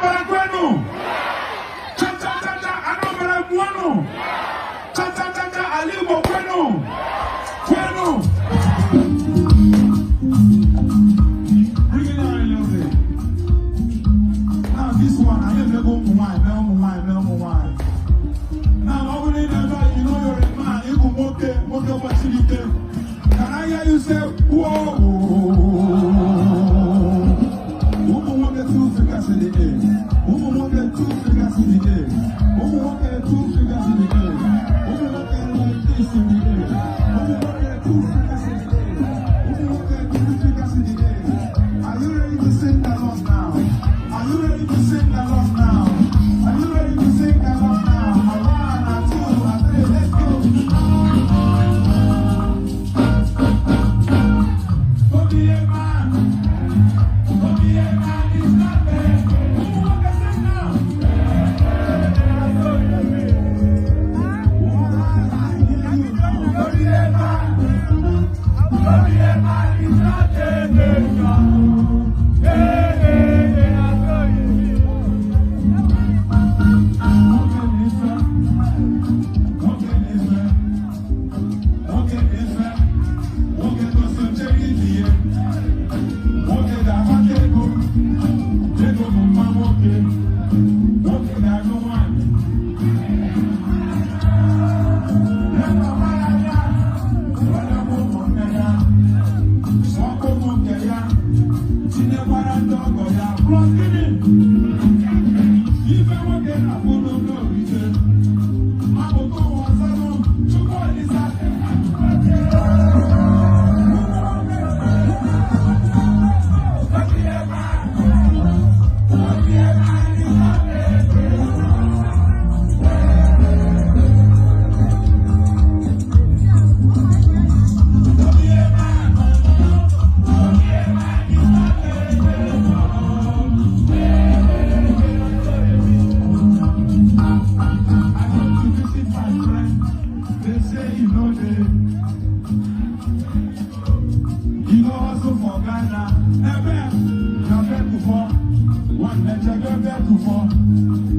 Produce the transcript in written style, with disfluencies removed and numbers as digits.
Anambra kwenu. Cha cha cha cha Anambra kwenu. Cha cha cha cha Alibo kwenu. Kwenu. Bring it down a little bit. Now this one, I never go for wine, no wine. Now I will need that you know you're a man, you can walk facility. Can I hear you say, whoa? Who will walk the 2 fingers in the air? Who will walk the 2 fingers in the air? Who will walk the 2 fingers in the air? Who will walk like this in the air? Who will walk the 2 fingers in the air? Who will walk the 2 fingers in the air? Are you ready to sing the Lord now? Are you ready to sing the Lord now? Are you ready to sing the Lord now? 1, 2, 3, let's go. Don't be a man. Don't be a man. It's not there. Who want to sing now? Don't be a man. Don't be a man. It's not there. One, let's go back to 4.